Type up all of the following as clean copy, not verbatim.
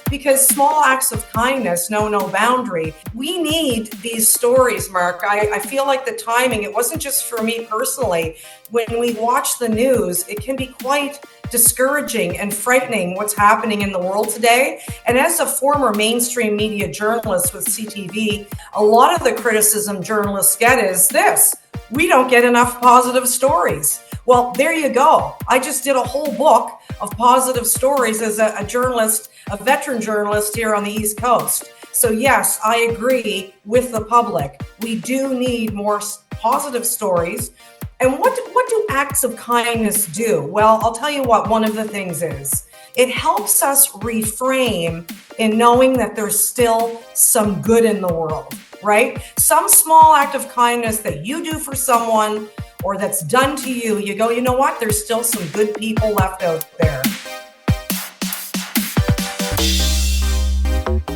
because small acts of kindness know no boundary. We need these stories, Mark. I feel like the timing, it wasn't just for me personally. When we watch the news, it can be quite discouraging and frightening what's happening in the world today. And as a former mainstream media journalist with CTV, a lot of the criticism journalists get is this: we don't get enough positive stories. Well, there you go. I just did a whole book of positive stories as a journalist, a veteran journalist here on the East Coast. So yes, I agree with the public. We do need more positive stories. And what do acts of kindness do? Well, I'll tell you what one of the things is. It helps us reframe in knowing that there's still some good in the world, right? Some small act of kindness that you do for someone or that's done to you, you go, you know what? There's still some good people left out there.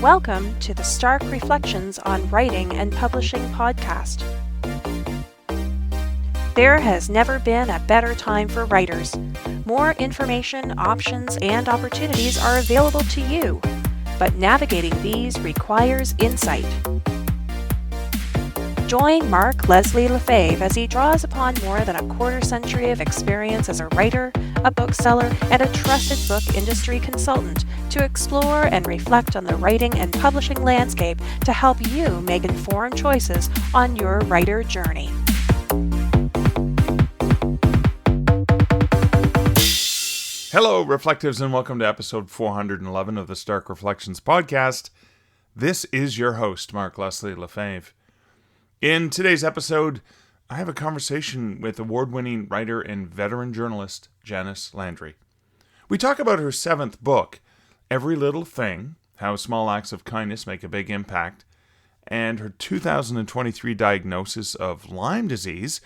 Welcome to the Stark Reflections on Writing and Publishing podcast. There has never been a better time for writers. More information, options, and opportunities are available to you, but navigating these requires insight. Join Mark Leslie Lefebvre as he draws upon more than a quarter century of experience as a writer, a bookseller, and a trusted book industry consultant to explore and reflect on the writing and publishing landscape to help you make informed choices on your writer journey. Hello, Reflectives, and welcome to episode 411 of the Stark Reflections podcast. This is your host, Mark Leslie Lefebvre. In today's episode, I have a conversation with award-winning writer and veteran journalist, Janice Landry. We talk about her seventh book, Every Little Thing, How Small Acts of Kindness Make a Big Impact, and her 2023 diagnosis of Lyme disease,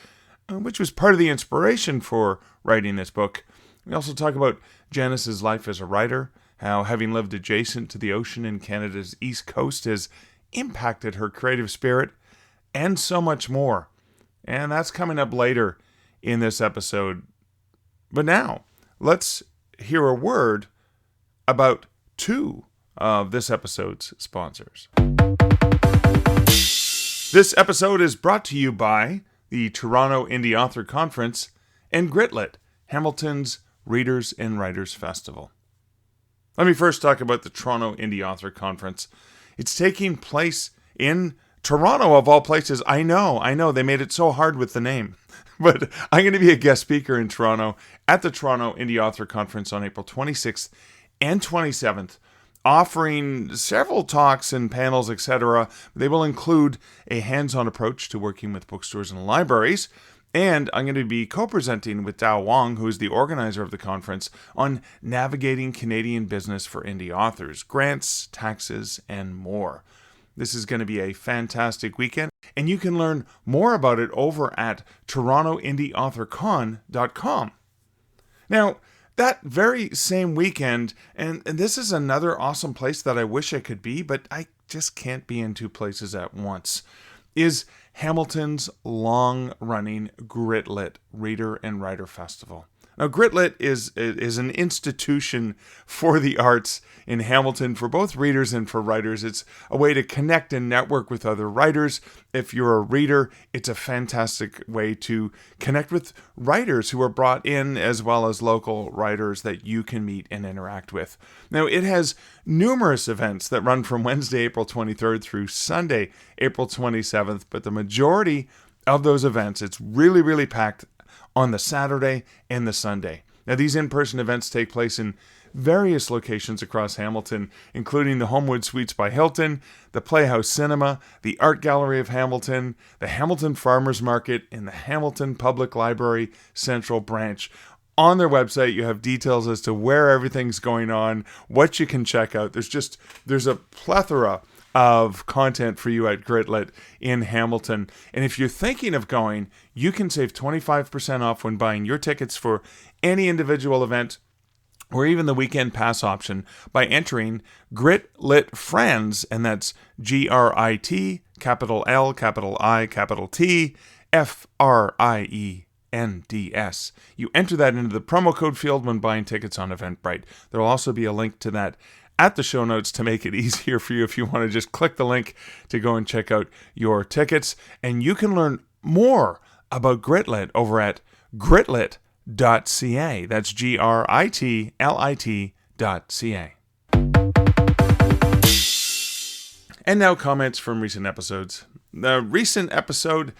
which was part of the inspiration for writing this book. We also talk about Janice's life as a writer, how having lived adjacent to the ocean in Canada's East Coast has impacted her creative spirit, and so much more. And that's coming up later in this episode. But now, let's hear a word about two of this episode's sponsors. This episode is brought to you by the Toronto Indie Author Conference and Gritlit, Hamilton's Readers and Writers Festival. Let me first talk about the Toronto Indie Author Conference. It's taking place in Toronto, of all places. I know, they made it so hard with the name. But I'm going to be a guest speaker in Toronto at the Toronto Indie Author Conference on April 26th and 27th, offering several talks and panels, etc. They will include a hands-on approach to working with bookstores and libraries. And I'm going to be co-presenting with Dao Wong, who is the organizer of the conference, on navigating Canadian business for indie authors, grants, taxes, and more. This is going to be a fantastic weekend, and you can learn more about it over at torontoindieauthorcon.com. Now, that very same weekend, and this is another awesome place that I wish I could be, but I just can't be in two places at once, is Hamilton's long-running Gritlit Reader and Writer Festival. Now, Gritlit is an institution for the arts in Hamilton for both readers and for writers. It's a way to connect and network with other writers. If you're a reader, it's a fantastic way to connect with writers who are brought in, as well as local writers that you can meet and interact with. Now, it has numerous events that run from Wednesday, April 23rd through Sunday, April 27th, but the majority of those events, it's really, really packed on the Saturday and the Sunday. Now, these in-person events take place in various locations across Hamilton, including the Homewood Suites by Hilton, the Playhouse Cinema, the Art Gallery of Hamilton, the Hamilton Farmers Market, and the Hamilton Public Library Central Branch. On their website, you have details as to where everything's going on, what you can check out. There's a plethora of content for you at Gritlit in Hamilton. And if you're thinking of going, you can save 25% off when buying your tickets for any individual event or even the weekend pass option by entering Gritlit Friends, and that's GRIT, capital L, capital I, capital T, FRIENDS. You enter that into the promo code field when buying tickets on Eventbrite. There will also be a link to that at the show notes to make it easier for you if you want to just click the link to go and check out your tickets. And you can learn more about Gritlit over at gritlit.ca. That's gritlit.ca. And now comments from recent episodes. The recent episode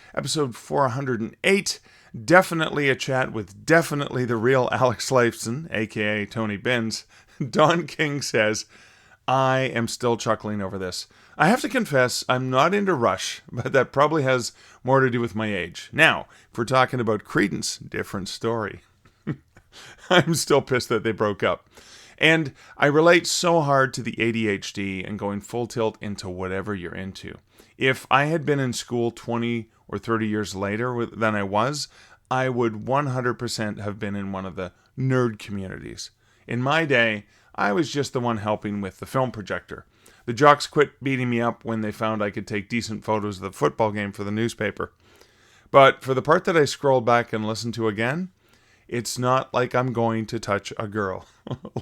408, definitely a chat with definitely the real Alex Lifeson, aka Tony Binns. Don King says, I am still chuckling over this. I have to confess, I'm not into Rush, but that probably has more to do with my age. Now, if we're talking about Creedence, different story. I'm still pissed that they broke up. And I relate so hard to the ADHD and going full tilt into whatever you're into. If I had been in school 20 or 30 years later than I was, I would 100% have been in one of the nerd communities. In my day, I was just the one helping with the film projector. The jocks quit beating me up when they found I could take decent photos of the football game for the newspaper. But for the part that I scrolled back and listened to again, it's not like I'm going to touch a girl.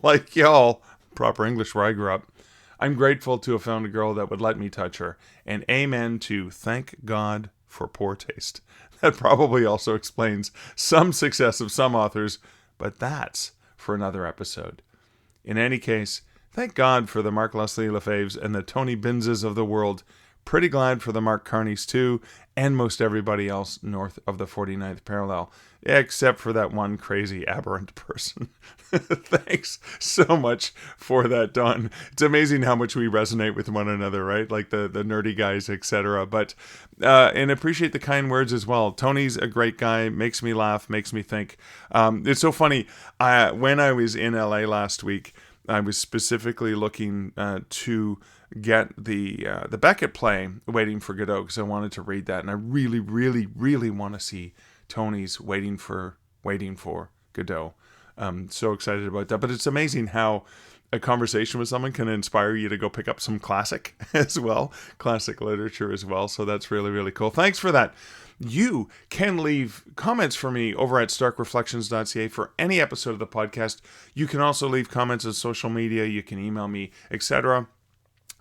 Like y'all, proper English where I grew up, I'm grateful to have found a girl that would let me touch her. And amen to thank God for poor taste. That probably also explains some success of some authors, but that's for another episode. In any case, thank God for the Mark Leslie Lefebvres and the Tony Binnses of the world. Pretty glad for the Mark Carneys too, and most everybody else north of the 49th parallel, except for that one crazy aberrant person. Thanks so much for that, Don. It's amazing how much we resonate with one another, right? Like the nerdy guys, etc. But and appreciate the kind words as well. Tony's a great guy, makes me laugh, makes me think. It's so funny. When I was in LA last week, I was specifically looking to get the Beckett play, Waiting for Godot, because I wanted to read that, and I really, really, really want to see Tony's Waiting for Godot. I'm so excited about that. But it's amazing how a conversation with someone can inspire you to go pick up some classic as well, classic literature as well. So that's really, really cool. Thanks for that. You can leave comments for me over at starkreflections.ca for any episode of the podcast. You can also leave comments on social media. You can email me, etc.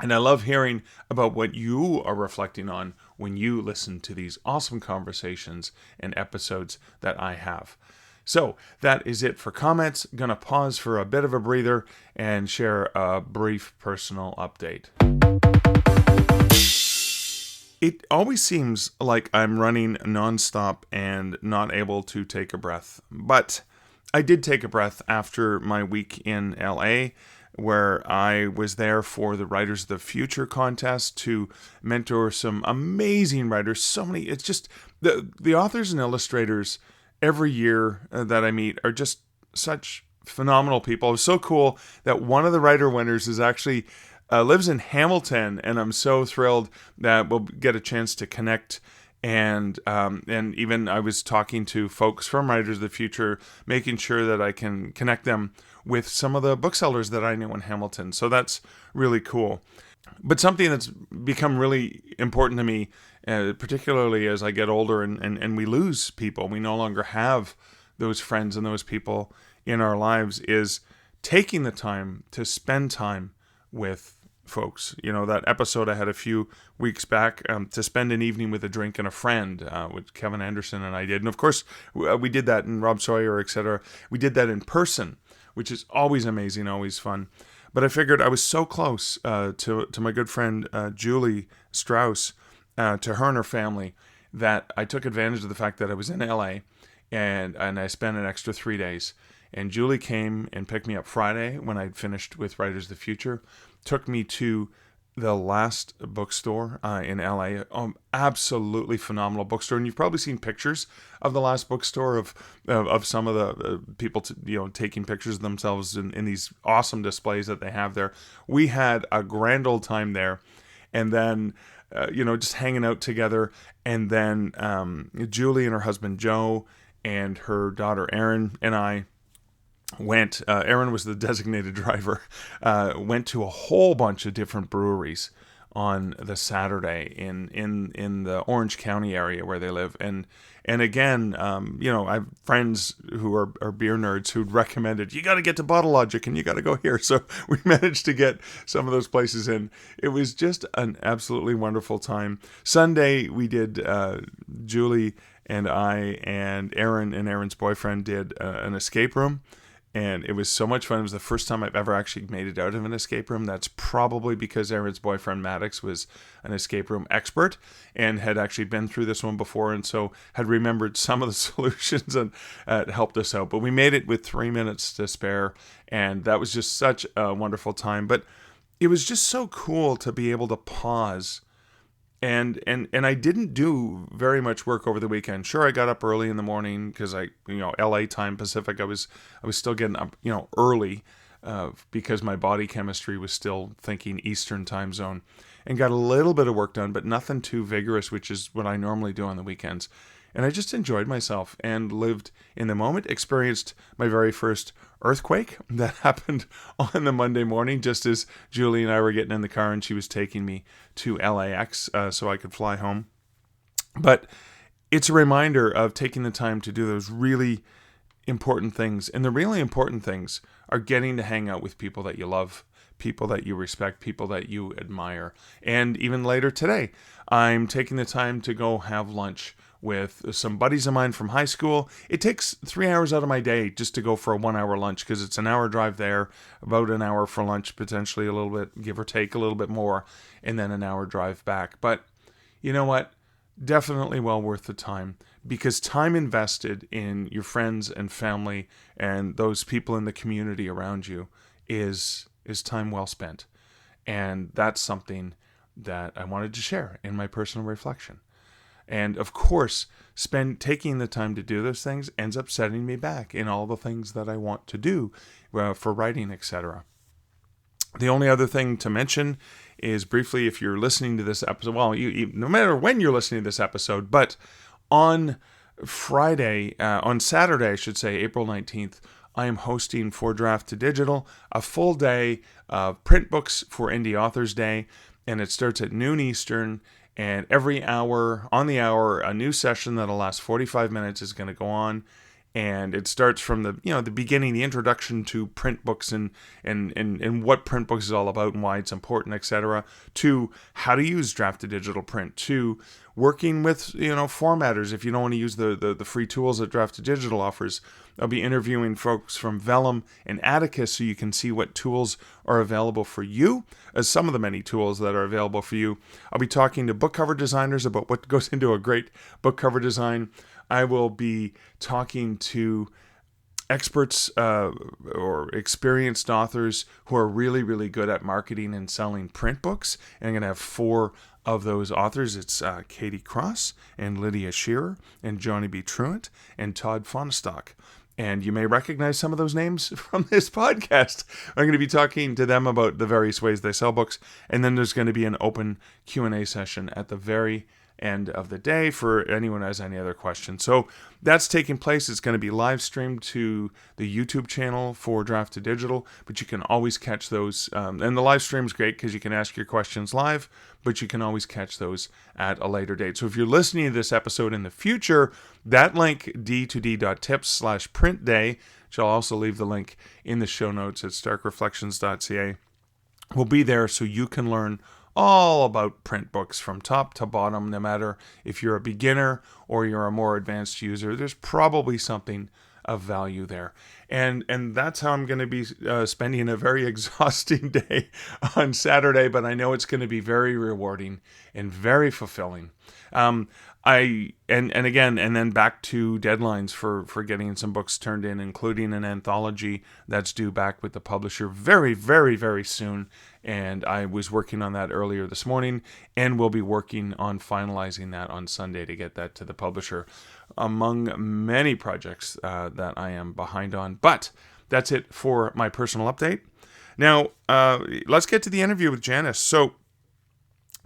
And I love hearing about what you are reflecting on when you listen to these awesome conversations and episodes that I have. So that is it for comments. Gonna pause for a bit of a breather and share a brief personal update. It always seems like I'm running nonstop and not able to take a breath. But I did take a breath after my week in LA, where I was there for the Writers of the Future contest to mentor some amazing writers. So many, it's just, the authors and illustrators every year that I meet are just such phenomenal people. It was so cool that one of the writer winners is actually lives in Hamilton, and I'm so thrilled that we'll get a chance to connect. And even I was talking to folks from Writers of the Future, making sure that I can connect them with some of the booksellers that I know in Hamilton. So that's really cool. But something that's become really important to me, particularly as I get older and we lose people, we no longer have those friends and those people in our lives, is taking the time to spend time with folks. You know, that episode I had a few weeks back, to spend an evening with a drink and a friend, which Kevin Anderson and I did. And of course, we did that in Rob Sawyer, etc. We did that in person, which is always amazing, always fun. But I figured I was so close to my good friend Julie Strauss, to her and her family, that I took advantage of the fact that I was in LA and I spent an extra 3 days. And Julie came and picked me up Friday when I'd finished with Writers of the Future, took me to the last bookstore in LA. Absolutely phenomenal bookstore. And you've probably seen pictures of the last bookstore of some of the people taking pictures of themselves in these awesome displays that they have there. We had a grand old time there. And then, just hanging out together. And then Julie and her husband Joe and her daughter Erin and I went, Erin was the designated driver, went to a whole bunch of different breweries on the Saturday in the Orange County area where they live. And again, I have friends who are beer nerds who'd recommended, you got to get to Bottle Logic and you got to go here. So we managed to get some of those places in. It was just an absolutely wonderful time. Sunday, we did, Julie and I and Aaron and Aaron's boyfriend did an escape room. And it was so much fun. It was the first time I've ever actually made it out of an escape room. That's probably because Aaron's boyfriend, Maddox, was an escape room expert and had actually been through this one before, and so had remembered some of the solutions and helped us out. But we made it with 3 minutes to spare, and that was just such a wonderful time. But it was just so cool to be able to pause. And I didn't do very much work over the weekend. Sure, I got up early in the morning because LA time Pacific, I was still getting up, early because my body chemistry was still thinking Eastern time zone, and got a little bit of work done, but nothing too vigorous, which is what I normally do on the weekends. And I just enjoyed myself and lived in the moment, experienced my very first earthquake that happened on the Monday morning, just as Julie and I were getting in the car and she was taking me to LAX so I could fly home. But it's a reminder of taking the time to do those really important things. And the really important things are getting to hang out with people that you love, people that you respect, people that you admire. And even later today, I'm taking the time to go have lunch with some buddies of mine from high school. It takes 3 hours out of my day just to go for a 1 hour lunch because it's an hour drive there, about an hour for lunch, potentially a little bit, give or take a little bit more, and then an hour drive back. But you know what? Definitely well worth the time, because time invested in your friends and family and those people in the community around you is time well spent. And that's something that I wanted to share in my personal reflection. And of course, taking the time to do those things ends up setting me back in all the things that I want to do for writing, etc. The only other thing to mention is briefly, if you're listening to this episode, well, no matter when you're listening to this episode, but on Saturday, I should say, April 19th, I am hosting for Draft to Digital a full day of print books for Indie Authors Day, and it starts at noon Eastern. And every hour, on the hour, a new session that'll last 45 minutes is going to go on. And it starts from the beginning, the introduction to print books and what print books is all about and why it's important, etc., to how to use Draft to Digital print, to working with formatters if you don't want to use the free tools that Draft to Digital offers. I'll be interviewing folks from Vellum and Atticus so you can see what tools are available for you, as some of the many tools that are available for you. I'll be talking to book cover designers about what goes into a great book cover design. I will be talking to experts or experienced authors who are really, really good at marketing and selling print books. And I'm going to have 4 of those authors. It's Katie Cross and Lydia Shearer and Johnny B. Truant and Todd Fonestock. And you may recognize some of those names from this podcast. I'm going to be talking to them about the various ways they sell books. And then there's going to be an open Q&A session at the very end of the day for anyone who has any other questions. So that's taking place. It's going to be live streamed to the YouTube channel for Draft to Digital, but you can always catch those. And the live stream is great because you can ask your questions live, but you can always catch those at a later date. So if you're listening to this episode in the future, that link, d2d.tips/printday, which I'll also leave the link in the show notes at starkreflections.ca, will be there so you can learn all about print books from top to bottom. No matter if you're a beginner or you're a more advanced user, there's probably something of value there. And that's how I'm going to be spending a very exhausting day on Saturday, but I know it's going to be very rewarding and very fulfilling. Then back to deadlines for getting some books turned in, including an anthology that's due back with the publisher very, very, very soon. And I was working on that earlier this morning, and we'll be working on finalizing that on Sunday to get that to the publisher, among many projects that I am behind on. But that's it for my personal update. Now, let's get to the interview with Janice. So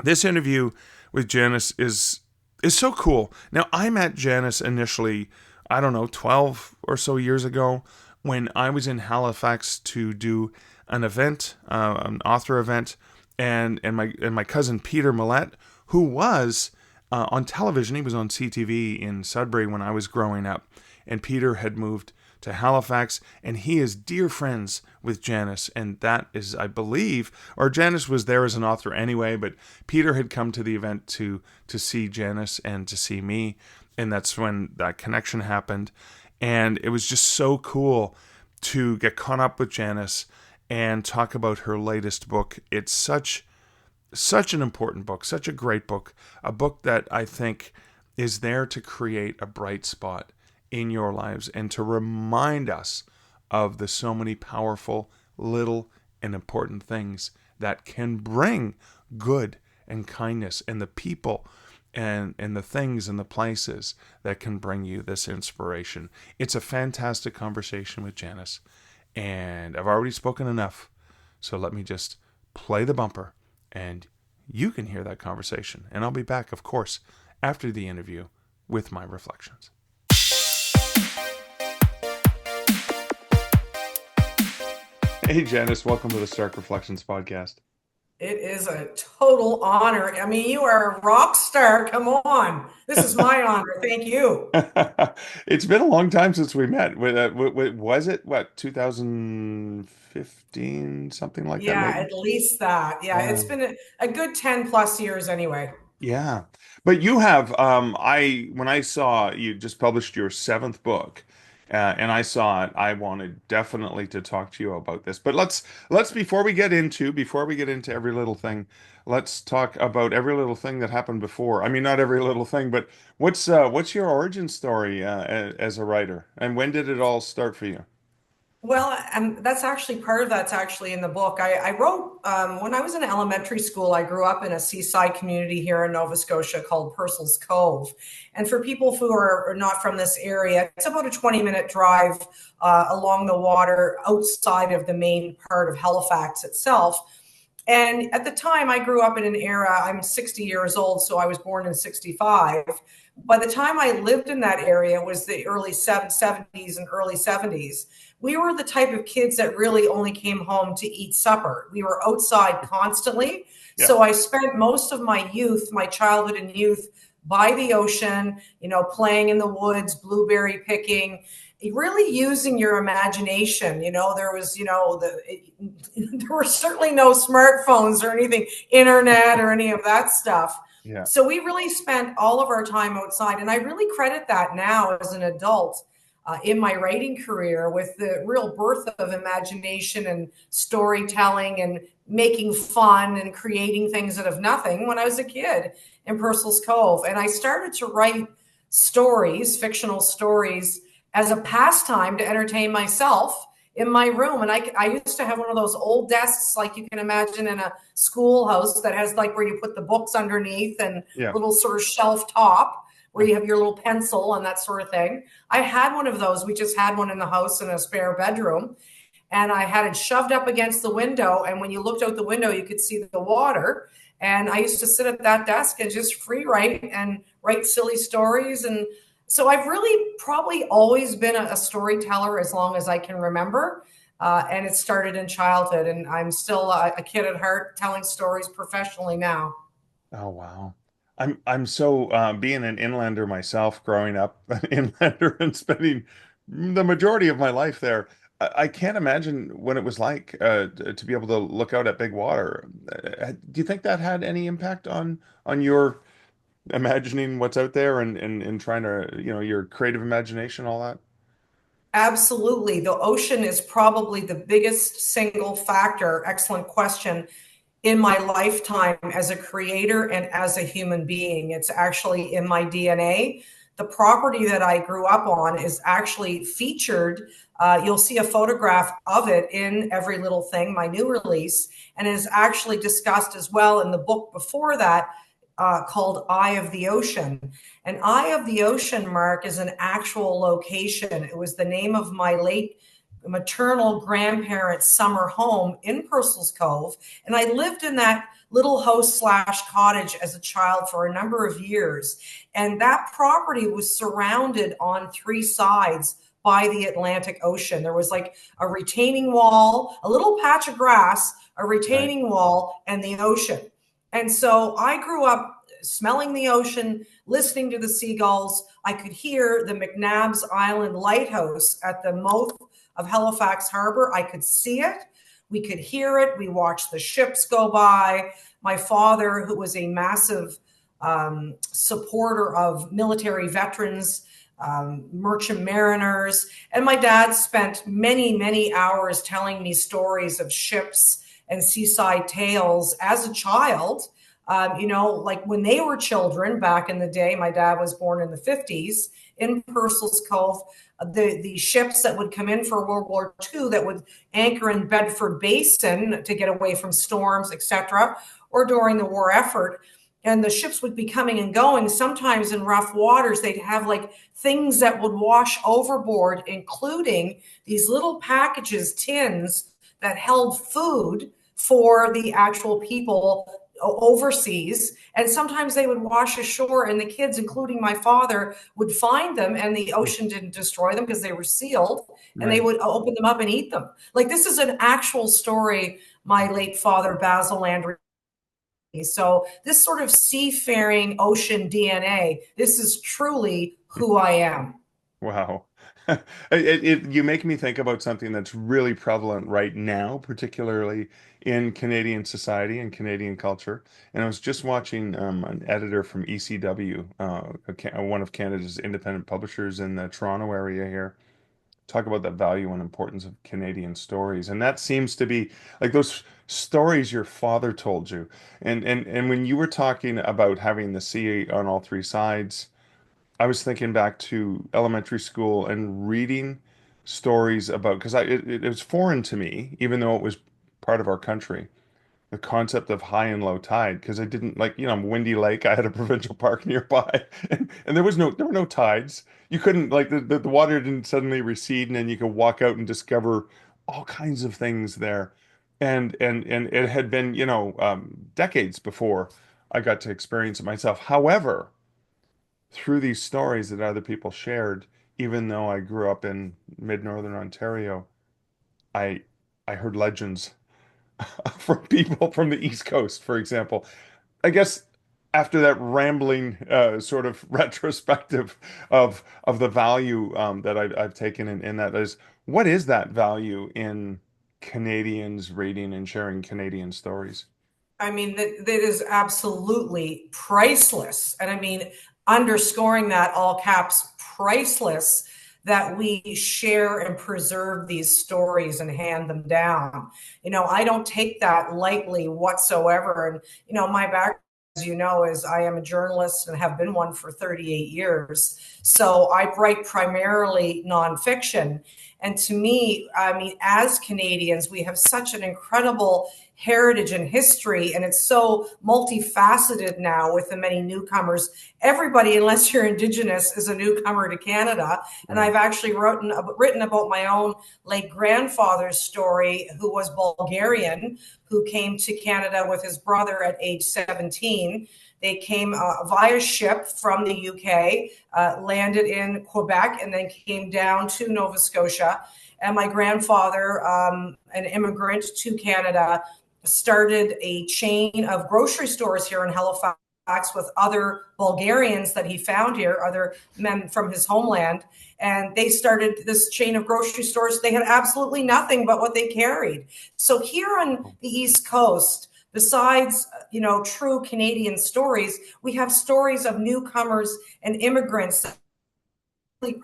this interview with Janice is so cool. Now, I met Janice initially, 12 or so years ago, when I was in Halifax to do an event, an author event, and my cousin Peter Millette, who was on television. He was on CTV in Sudbury when I was growing up, and Peter had moved to Halifax, and he is dear friends with Janice, and that is, I believe, or Janice was there as an author anyway, but Peter had come to the event to see Janice and to see me, and that's when that connection happened, and it was just so cool to get caught up with Janice and talk about her latest book. It's such an important book, such a great book, a book that I think is there to create a bright spot in your lives and to remind us of the so many powerful, little, and important things that can bring good and kindness, and the people and the things and the places that can bring you this inspiration. It's a fantastic conversation with Janice, and I've already spoken enough, so let me just play the bumper and you can hear that conversation. And I'll be back, of course, after the interview with my reflections. Hey, Janice, welcome to the Stark Reflections podcast. It is a total honor. I mean, you are a rock star. Come on. This is my honor. Thank you. It's been a long time since we met. Was it, 2015, something like that? Yeah, Maybe? at least that. Yeah, it's been a good 10 plus years anyway. Yeah. But you have, when I saw you just published your seventh book, and I saw it, I wanted definitely to talk to you about this. But let's before we get into every little thing, let's talk about every little thing that happened before. I mean, not every little thing, but what's your origin story as a writer, and when did it all start for you? Well, that's actually part of that's actually in the book. I wrote when I was in elementary school. I grew up in a seaside community here in Nova Scotia called Purcell's Cove. And for people who are not from this area, it's about a 20-minute drive along the water outside of the main part of Halifax itself. And at the time, I grew up in an era, I'm 60 years old, so I was born in 65. By the time I lived in that area, it was the early 70s and early 70s. We were the type of kids that really only came home to eat supper. We were outside constantly. Yeah. So I spent most of my youth, my childhood and youth, by the ocean, playing in the woods, blueberry picking, really using your imagination. There was, there were certainly no smartphones or anything, internet or any of that stuff. Yeah. So we really spent all of our time outside. And I really credit that now as an adult in my writing career with the real birth of imagination and storytelling and making fun and creating things out of nothing when I was a kid in Purcell's Cove. And I started to write stories, fictional stories, as a pastime to entertain myself in my room. And I used to have one of those old desks, like you can imagine in a schoolhouse, that has like where you put the books underneath and little sort of shelf top where you have your little pencil and that sort of thing. I had one of those. We just had one in the house in a spare bedroom. And I had it shoved up against the window. And when you looked out the window, you could see the water. And I used to sit at that desk and just free write and write silly stories. And so I've really probably always been a storyteller as long as I can remember. And it started in childhood. And I'm still a kid at heart telling stories professionally now. Oh, wow. I'm so being an inlander myself, growing up an inlander and spending the majority of my life there. I can't imagine what it was like to be able to look out at big water. Do you think that had any impact on your imagining what's out there and trying to, your creative imagination, all that? Absolutely. The ocean is probably the biggest single factor, excellent question, in my lifetime as a creator and as a human being. It's actually in my DNA. The property that I grew up on is actually featured. You'll see a photograph of it in Every Little Thing, my new release, and is actually discussed as well in the book before that, called Eye of the Ocean. And Eye of the Ocean, Mark, is an actual location. It was the name of my late maternal grandparents' summer home in Purcell's Cove. And I lived in that little house / cottage as a child for a number of years. And that property was surrounded on 3 sides by the Atlantic Ocean. There was like a retaining wall, a little patch of grass, a Right. retaining wall, and the ocean. And so I grew up smelling the ocean, listening to the seagulls. I could hear the McNabb's Island Lighthouse at the mouth of Halifax Harbor. I could see it. We could hear it. We watched the ships go by. My father, who was a massive supporter of military veterans, merchant mariners, and my dad spent many, many hours telling me stories of ships and seaside tales as a child. Like when they were children back in the day, my dad was born in the 50s in Purcell's Cove. The ships that would come in for World War II that would anchor in Bedford Basin to get away from storms, etc., or during the war effort. And the ships would be coming and going. Sometimes in rough waters, they'd have like things that would wash overboard, including these little packages, tins that held food for the actual people overseas. And sometimes they would wash ashore, and the kids, including my father, would find them, and the ocean didn't destroy them because they were sealed, and they Right. would open them up and eat them. Like, this is an actual story my late father Basil Landry. So this sort of seafaring ocean DNA, this is truly who I am. Wow. You make me think about something that's really prevalent right now, particularly in Canadian society and Canadian culture. And I was just watching an editor from ECW, one of Canada's independent publishers in the Toronto area here, talk about the value and importance of Canadian stories. And that seems to be like those stories your father told you. And when you were talking about having the sea on all three sides, I was thinking back to elementary school and reading stories about, because it was foreign to me, even though it was part of our country, the concept of high and low tide, because I didn't like, Windy Lake, I had a provincial park nearby, and there were no tides. You couldn't like the water didn't suddenly recede, and then you could walk out and discover all kinds of things there. And it had been, decades before I got to experience it myself. However, through these stories that other people shared, even though I grew up in mid-northern Ontario, I I heard legends from people from the East Coast, for example. I guess after that rambling sort of retrospective of the value that I've taken in that is, what is that value in Canadians reading and sharing Canadian stories? I mean, that is absolutely priceless. And I mean, underscoring that all caps, priceless, that we share and preserve these stories and hand them down. I don't take that lightly whatsoever. And, my background, as you know, is I am a journalist and have been one for 38 years. So I write primarily nonfiction. And to me, I mean, as Canadians, we have such an incredible heritage and history, and it's so multifaceted now with the many newcomers. Everybody, unless you're Indigenous, is a newcomer to Canada. And Right. I've actually written about my own late grandfather's story, who was Bulgarian, who came to Canada with his brother at age 17. They came via ship from the UK, landed in Quebec, and then came down to Nova Scotia. And my grandfather, an immigrant to Canada, started a chain of grocery stores here in Halifax with other Bulgarians that he found here, other men from his homeland. And they started this chain of grocery stores. They had absolutely nothing but what they carried. So here on the East Coast, besides, true Canadian stories, we have stories of newcomers and immigrants,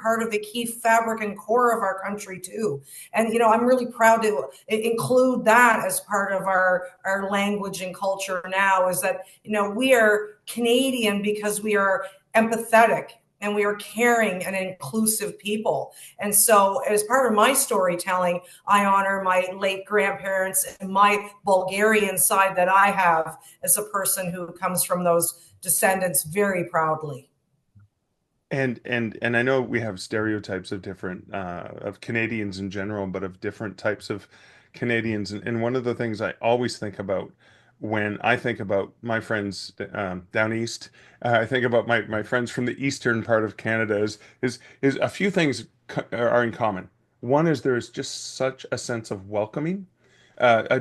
part of the key fabric and core of our country too. And I'm really proud to include that as part of our language and culture now, is that we are Canadian because we are empathetic and we are caring and inclusive people. And so as part of my storytelling, I honor my late grandparents and my Bulgarian side that I have as a person who comes from those descendants very proudly. And I know we have stereotypes of different of Canadians in general, but of different types of Canadians. And one of the things I always think about when I think about my friends down east. I think about my friends from the eastern part of Canada. Is a few things are in common. One is there's just such a sense of welcoming.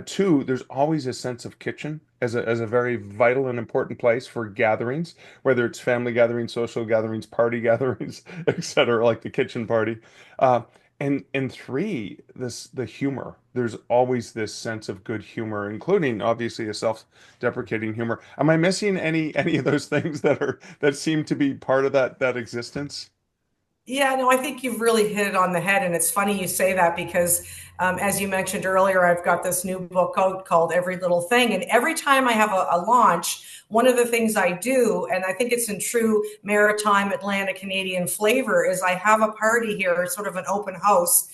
Two, there's always a sense of kitchen as a very vital and important place for gatherings, whether it's family gatherings, social gatherings, party gatherings, etc., like the kitchen party. Uh, and three, the humor. There's always this sense of good humor, including obviously a self-deprecating humor. Am I missing any of those things that seem to be part of that existence? Yeah, no, I think you've really hit it on the head. And it's funny you say that because, as you mentioned earlier, I've got this new book out called Every Little Thing. And every time I have a launch, one of the things I do, and I think it's in true maritime Atlantic Canadian flavor, is I have a party here, sort of an open house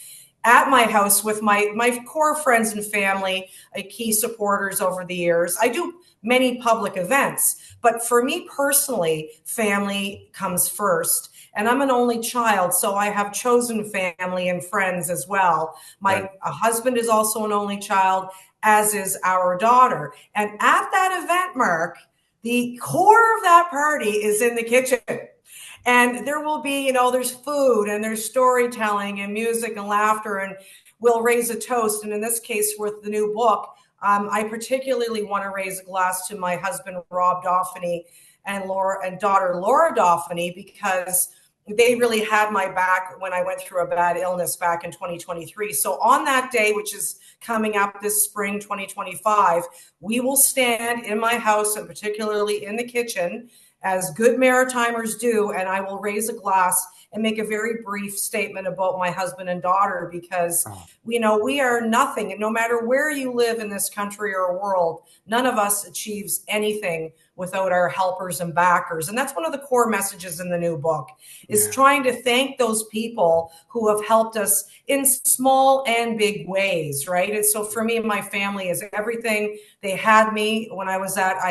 at my house with my core friends and family, key supporters over the years. I do many public events, but for me personally, family comes first. And I'm an only child, so I have chosen family and friends as well. Right. My husband is also an only child, as is our daughter. And at that event, Mark, the core of that party is in the kitchen. And there will be, there's food and there's storytelling and music and laughter, and we'll raise a toast. And in this case, with the new book, I particularly want to raise a glass to my husband, Rob Dauphiny, and daughter, Laura Dauphiny, because they really had my back when I went through a bad illness back in 2023. So on that day, which is coming up this spring, 2025, we will stand in my house and particularly in the kitchen as good Maritimers do, and I will raise a glass and make a very brief statement about my husband and daughter, because Oh, we are nothing. And no matter where you live in this country or world, none of us achieves anything without our helpers and backers. And that's one of the core messages in the new book, is yeah. trying to thank those people who have helped us in small and big ways, right? And so for me and my family is everything. They had me when I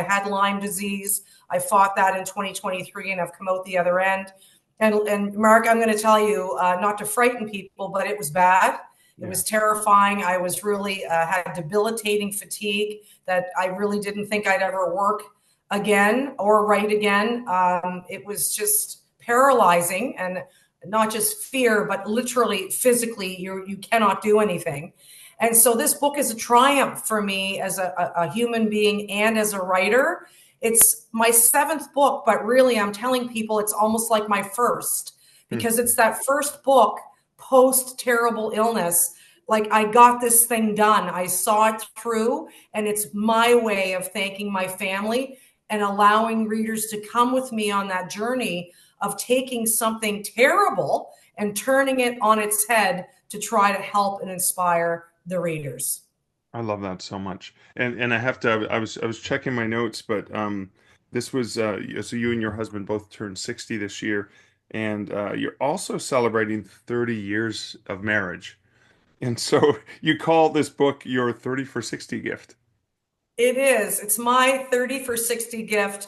had Lyme disease. I fought that in 2023 and I've come out the other end. And Mark, I'm going to tell you, not to frighten people, but it was bad. It Yeah. was terrifying. I was really had debilitating fatigue that I really didn't think I'd ever work again or write again. It was just paralyzing, and not just fear, but literally physically, you cannot do anything. And so this book is a triumph for me as a human being and as a writer. It's my seventh book, but really I'm telling people it's almost like my first, Hmm. because it's that first book post terrible illness. Like, I got this thing done. I saw it through, and it's my way of thanking my family and allowing readers to come with me on that journey of taking something terrible and turning it on its head to try to help and inspire the readers. I love that so much. And I have to I was checking my notes, but this was so you and your husband both turned 60 this year, and you're also celebrating 30 years of marriage. And so you call this book your 30 for 60 gift. It is. It's my 30 for 60 gift.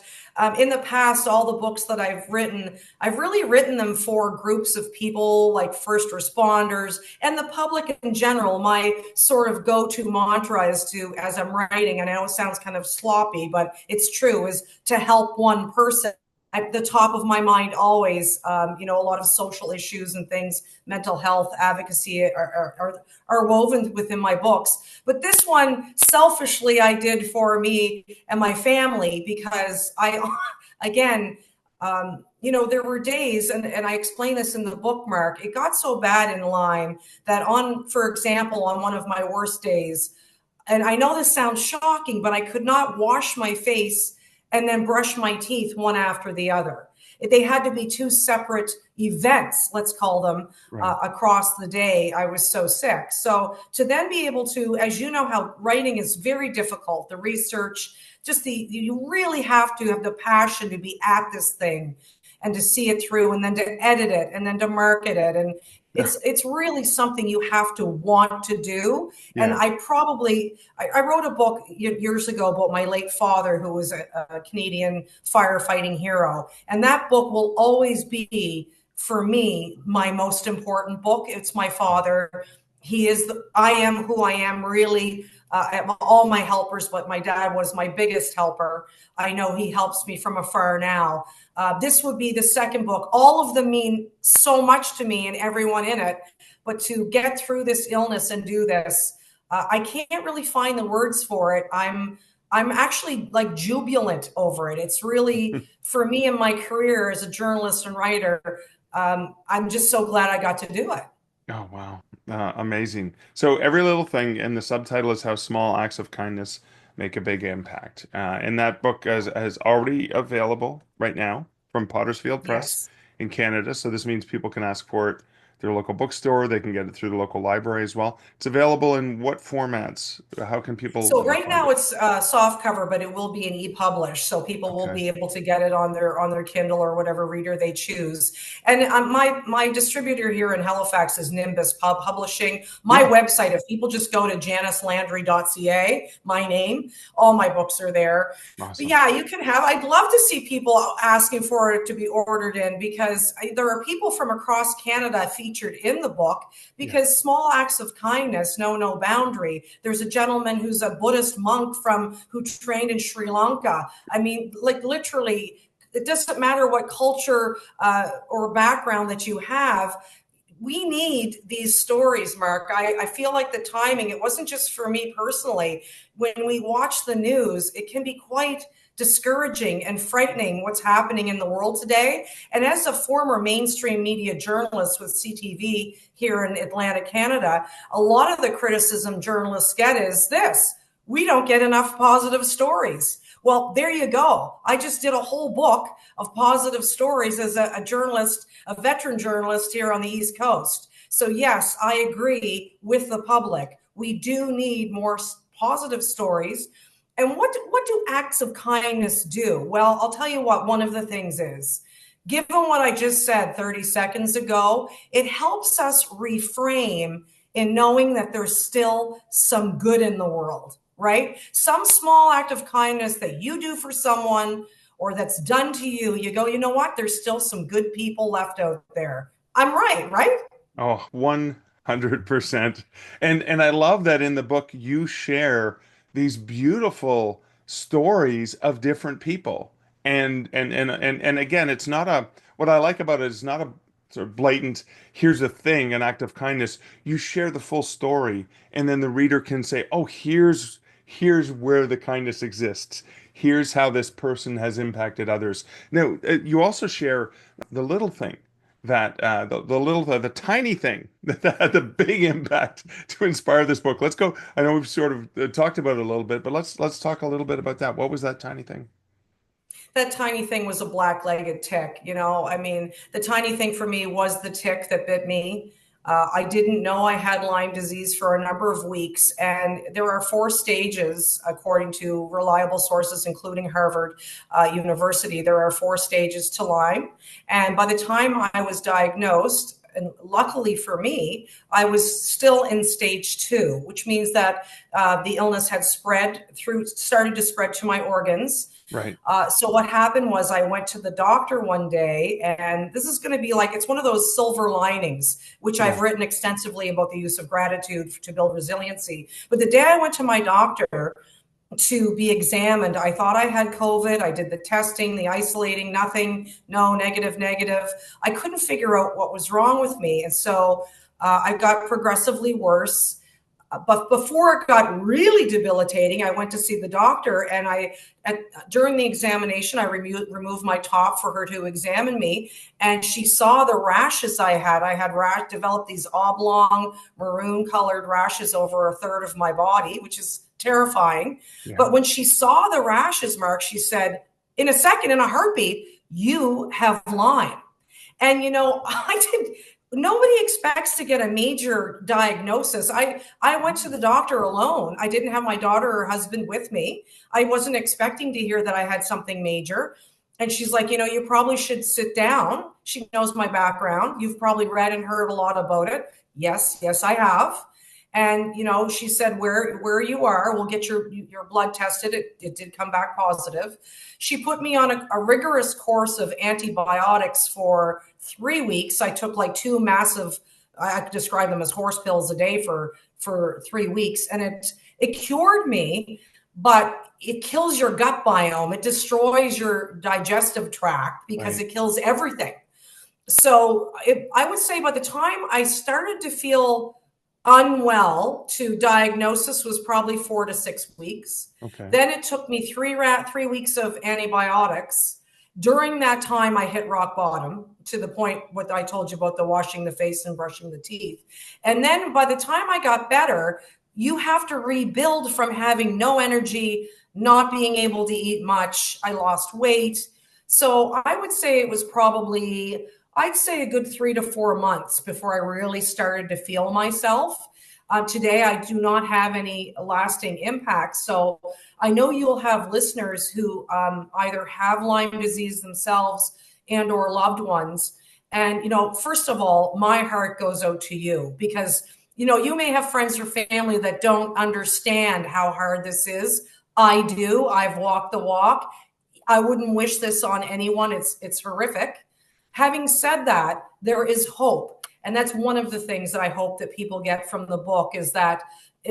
In the past, all the books that I've really written them for groups of people like first responders and the public in general. My sort of go-to mantra is to, as I'm writing, and I know it sounds kind of sloppy, but it's true, is to help one person. At the top of my mind always, a lot of social issues and things, mental health advocacy are woven within my books. But this one, selfishly, I did for me and my family, because again, there were days, and I explain this in the bookmark, it got so bad in Lyme that for example, on one of my worst days, and I know this sounds shocking, but I could not wash my face and then brush my teeth one after the other. They had to be two separate events, let's call them, Right. across the day. I was so sick. So to then be able to, as you know, how writing is very difficult, the research, you really have to have the passion to be at this thing and to see it through, and then to edit it, and then to market it. And Yeah. it's really something you have to want to do. And Yeah. I wrote a book years ago about my late father, who was a Canadian firefighting hero. And that book will always be, for me, my most important book. It's my father. I am who I am, really, all my helpers, but my dad was my biggest helper. I know he helps me from afar now. This would be the second book. All of them mean so much to me and everyone in it. But to get through this illness and do this, I can't really find the words for it. I'm actually like jubilant over it. It's really, for me in my career as a journalist and writer, I'm just so glad I got to do it. Oh, wow. Amazing. So every little thing, and the subtitle is How Small Acts of Kindness Make a Big Impact. And that book is already available right now from Pottersfield Press Yes. in Canada. So this means people can ask for it their local bookstore. They can get it through the local library as well. It's available in what formats? How can people So right find now it? it's soft cover, but it will be an e-publish, so people will Okay. be able to get it on their Kindle or whatever reader they choose. And my distributor here in Halifax is Nimbus Publishing. My Yeah. website, if people just go to janicelandry.ca, my name, all my books are there. But Awesome. yeah, you can have. I'd love to see people asking for it to be ordered in because there are people from across Canada featured in the book Yeah. because small acts of kindness know no boundary. There's a gentleman who's a Buddhist monk who trained in Sri Lanka. I mean, like literally, it doesn't matter what culture or background that you have. We need these stories, Mark. I feel like the timing, it wasn't just for me personally. When we watch the news, it can be quite discouraging and frightening what's happening in the world today. And as a former mainstream media journalist with CTV here in Atlanta, Canada, a lot of the criticism journalists get is this: we don't get enough positive stories. Well, there you go. I just did a whole book of positive stories as a journalist, a veteran journalist here on the East Coast. So yes, I agree with the public. We do need more positive stories. And what do acts of kindness do? Well, I'll tell you what one of the things is. Given what I just said 30 seconds ago, it helps us reframe in knowing that there's still some good in the world, right? Some small act of kindness that you do for someone or that's done to you, you go, you know what? There's still some good people left out there. I'm right, right? Oh, 100%. And I love that in the book you share these beautiful stories of different people. And again, it's not a what I like about it is not a sort of blatant, here's a thing, an act of kindness. You share the full story, and then the reader can say, oh, here's where the kindness exists. Here's how this person has impacted others. Now, you also share the little thing that the tiny thing that had the big impact to inspire this book. Let's go. I know we've sort of talked about it a little bit, but let's talk a little bit about that. What was that tiny thing? That tiny thing was a black-legged tick. I mean, the tiny thing for me was the tick that bit me. I didn't know I had Lyme disease for a number of weeks, and there are 4 stages, according to reliable sources, including Harvard University. There are 4 stages to Lyme, and by the time I was diagnosed, and luckily for me, I was still in stage 2, which means that the illness had started to spread to my organs. Right. So what happened was I went to the doctor one day, and this is going to be like, it's one of those silver linings, which I've Yeah. written extensively about the use of gratitude to build resiliency. But the day I went to my doctor to be examined, I thought I had COVID. I did the testing, the isolating, nothing, no, negative, negative. I couldn't figure out what was wrong with me. And so I got progressively worse. But before it got really debilitating, I went to see the doctor, and during the examination, I removed my top for her to examine me, and she saw the rashes I had. I had developed these oblong maroon-colored rashes over a third of my body, which is terrifying. Yeah. But when she saw the rashes, Mark, she said, in a second, in a heartbeat, you have Lyme. And nobody expects to get a major diagnosis. I went to the doctor alone. I didn't have my daughter or husband with me. I wasn't expecting to hear that I had something major. And she's like, you probably should sit down. She knows my background. You've probably read and heard a lot about it. Yes, I have. And, she said, where you are, we'll get your blood tested. It did come back positive. She put me on a rigorous course of antibiotics for 3 weeks. I took like 2 massive, I describe them as horse pills a day for 3 weeks. And It cured me, but it kills your gut biome. It destroys your digestive tract because Right. it kills everything. So I would say by the time I started to feel unwell, to diagnosis was probably 4 to 6 weeks. Okay. Then it took me 3 weeks of antibiotics. During that time, I hit rock bottom to the point what I told you about the washing the face and brushing the teeth. And then by the time I got better, you have to rebuild from having no energy, not being able to eat much. I lost weight. So I would say it was probably, I'd say a good 3 to 4 months before I really started to feel myself. Today, I do not have any lasting impact. So I know you'll have listeners who either have Lyme disease themselves and or loved ones. And, first of all, my heart goes out to you because, you may have friends or family that don't understand how hard this is. I do. I've walked the walk. I wouldn't wish this on anyone. It's horrific. Having said that, there is hope. And that's one of the things that I hope that people get from the book is that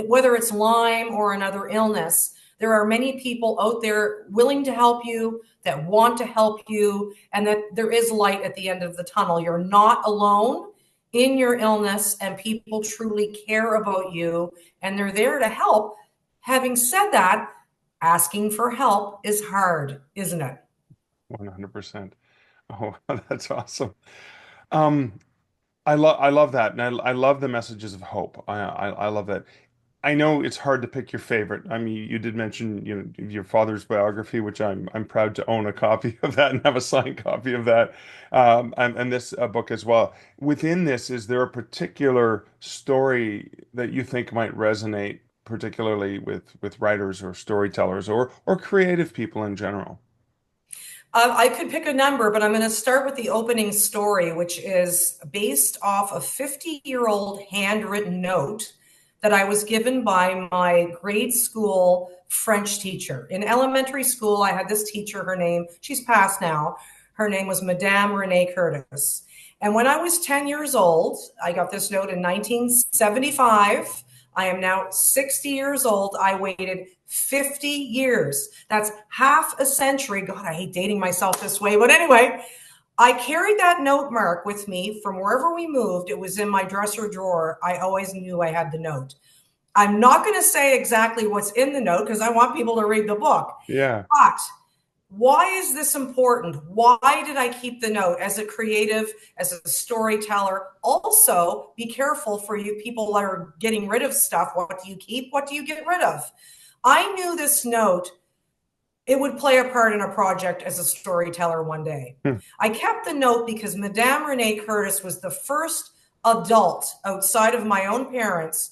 whether it's Lyme or another illness, there are many people out there willing to help you, that want to help you, and that there is light at the end of the tunnel. You're not alone in your illness, and people truly care about you, and they're there to help. Having said that, asking for help is hard, isn't it? 100%. Oh, that's awesome. Um, I love that, and I love the messages of hope. I love that. I know it's hard to pick your favorite. I mean, you did mention, your father's biography, which I'm proud to own a copy of that and have a signed copy of that, and this book as well. Within this, is there a particular story that you think might resonate particularly with writers or storytellers or creative people in general? I could pick a number, but I'm going to start with the opening story, which is based off a 50-year-old handwritten note that I was given by my grade school French teacher. In elementary school, I had this teacher, she's passed now. Her name was Madame Renee Curtis. And when I was 10 years old, I got this note in 1975. I am now 60 years old. I waited 50 years. That's half a century. God, I hate dating myself this way. But anyway, I carried that note, Mark, with me from wherever we moved. It was in my dresser drawer. I always knew I had the note. I'm not going to say exactly what's in the note because I want people to read the book. Yeah. But why is this important? Why did I keep the note as a creative, as a storyteller? Also, be careful for you people that are getting rid of stuff. What do you keep? What do you get rid of? I knew this note, it would play a part in a project as a storyteller one day. Hmm. I kept the note because Madame Renee Curtis was the first adult outside of my own parents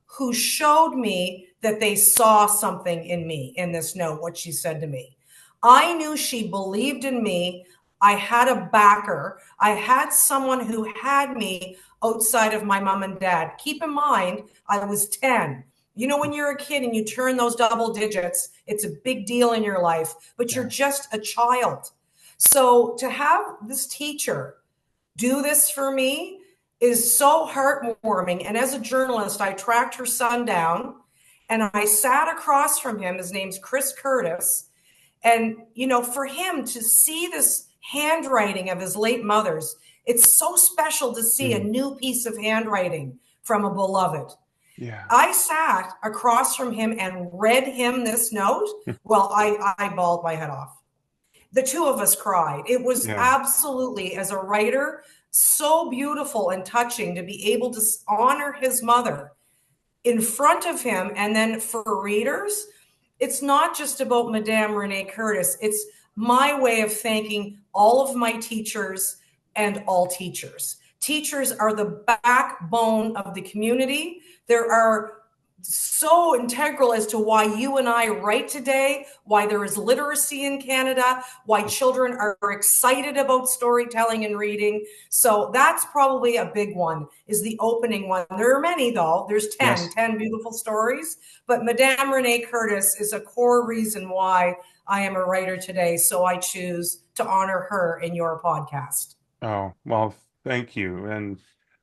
who showed me that they saw something in me in this note, what she said to me. I knew she believed in me. I had a backer. I had someone who had me outside of my mom and dad. Keep in mind, I was 10. When you're a kid and you turn those double digits, it's a big deal in your life, but you're Yeah. just a child. So to have this teacher do this for me is so heartwarming. And as a journalist, I tracked her son down and I sat across from him. His name's Chris Curtis. And, for him to see this handwriting of his late mother's, it's so special to see a Mm. new piece of handwriting from a beloved. Yeah. I sat across from him and read him this note. Well, I bawled my head off. The two of us cried. It was Yeah. absolutely, as a writer, so beautiful and touching to be able to honor his mother in front of him. And then for readers, it's not just about Madame Renee Curtis. It's my way of thanking all of my teachers and all teachers. Teachers are the backbone of the community. There are so integral as to why you and I write today, why there is literacy in Canada, why children are excited about storytelling and reading. So that's probably a big one, is the opening one. There are many, though. There's 10, Yes. 10 beautiful stories. But Madame Renee Curtis is a core reason why I am a writer today. So I choose to honor her in your podcast. Oh, well, thank you. And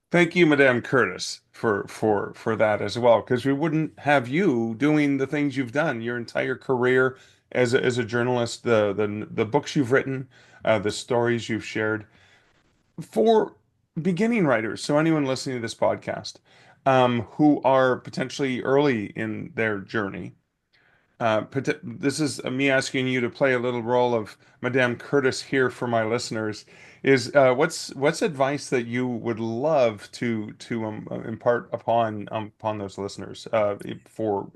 Thank you, Madame Curtis, for that as well, because we wouldn't have you doing the things you've done your entire career as a journalist, the books you've written, the stories you've shared for beginning writers. So anyone listening to this podcast, who are potentially early in their journey. This is me asking you to play a little role of Madame Curtis here for my listeners. Is what's advice that you would love to impart upon those listeners? For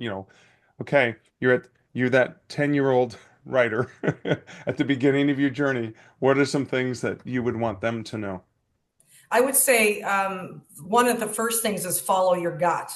okay, you're that 10-year-old writer at the beginning of your journey. What are some things that you would want them to know? I would say one of the first things is follow your gut.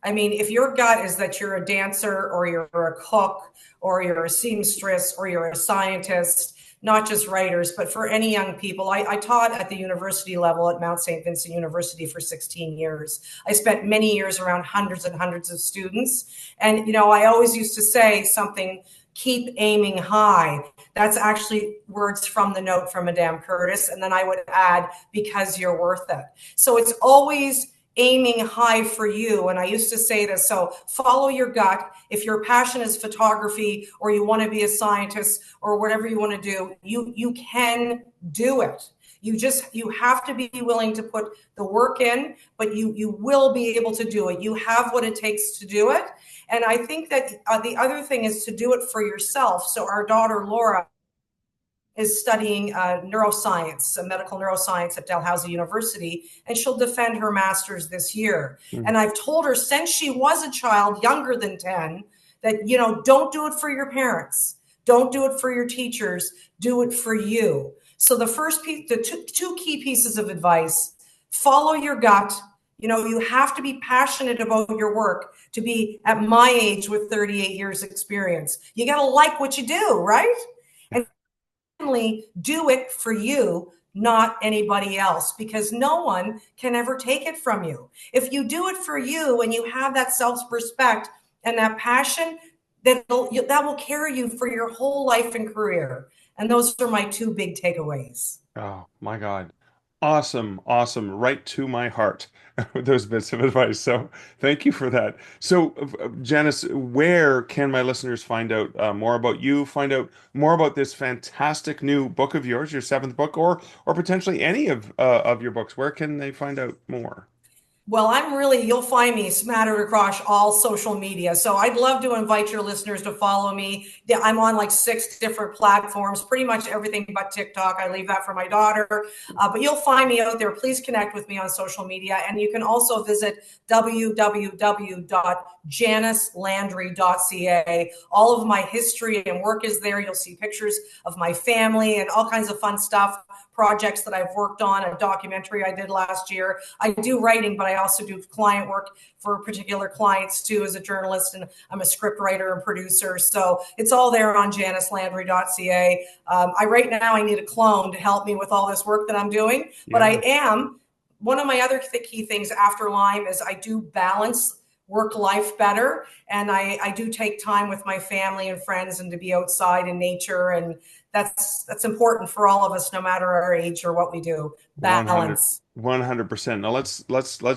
I mean, if your gut is that you're a dancer or you're a cook or you're a seamstress or you're a scientist, not just writers, but for any young people. I taught at the university level at Mount St. Vincent University for 16 years. I spent many years around hundreds and hundreds of students. And, I always used to say something, keep aiming high. That's actually words from the note from Madame Curtis. And then I would add, because you're worth it. So it's always aiming high for you. And I used to say this, so follow your gut. If your passion is photography or you want to be a scientist or whatever you want to do, you can do it. You have to be willing to put the work in, but you will be able to do it. You have what it takes to do it. And I think that the other thing is to do it for yourself. So our daughter, Laura, is studying neuroscience, medical neuroscience at Dalhousie University, and she'll defend her master's this year. Mm. And I've told her since she was a child, younger than 10, that, don't do it for your parents. Don't do it for your teachers. Do it for you. So the first piece, the two key pieces of advice: follow your gut. You have to be passionate about your work to be at my age with 38 years experience. You got to like what you do, right? And do it for you, not anybody else, because no one can ever take it from you. If you do it for you and you have that self-respect and that passion, that will carry you for your whole life and career. And those are my two big takeaways. Oh my God. Awesome, awesome. Right to my heart with those bits of advice. So thank you for that. So, Janice, where can my listeners find out more about you, find out more about this fantastic new book of yours, your seventh book, or potentially any of your books? Where can they find out more? Well, you'll find me smattered across all social media. So I'd love to invite your listeners to follow me. I'm on like 6 different platforms, pretty much everything but TikTok. I leave that for my daughter. But you'll find me out there. Please connect with me on social media. And you can also visit www.janicelandry.ca. All of my history and work is there. You'll see pictures of my family and all kinds of fun stuff, projects that I've worked on, a documentary I did last year. I do writing, but I also do client work for particular clients too as a journalist, and I'm a script writer and producer. So it's all there on janicelandry.ca. Right now I need a clone to help me with all this work that I'm doing, but one of my other key things after Lyme is I do balance work life better. And I do take time with my family and friends and to be outside in nature. And that's important for all of us, no matter our age or what we do. Balance. 100%. Now let's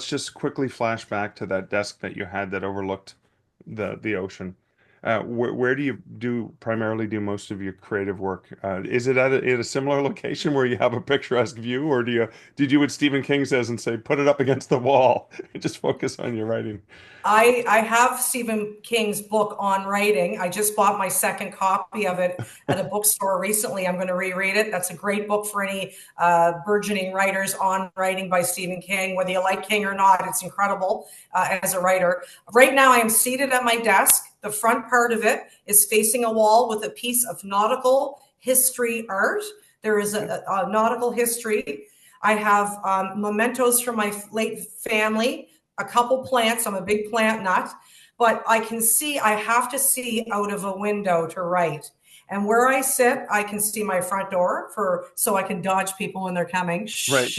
just quickly flash back to that desk that you had that overlooked the ocean. Where do you primarily do most of your creative work? Is it at a similar location where you have a picturesque view, or did you do what Stephen King says and say, put it up against the wall and just focus on your writing? I have Stephen King's book on writing. I just bought my second copy of it at a bookstore recently. I'm going to reread it. That's a great book for any burgeoning writers on writing by Stephen King. Whether you like King or not, it's incredible as a writer. Right now, I am seated at my desk. The front part of it is facing a wall with a piece of nautical history art. There is a nautical history. I have mementos from my late family, a couple plants. I'm a big plant nut, but I have to see out of a window to write. And where I sit, I can see my front door so I can dodge people when they're coming. Right.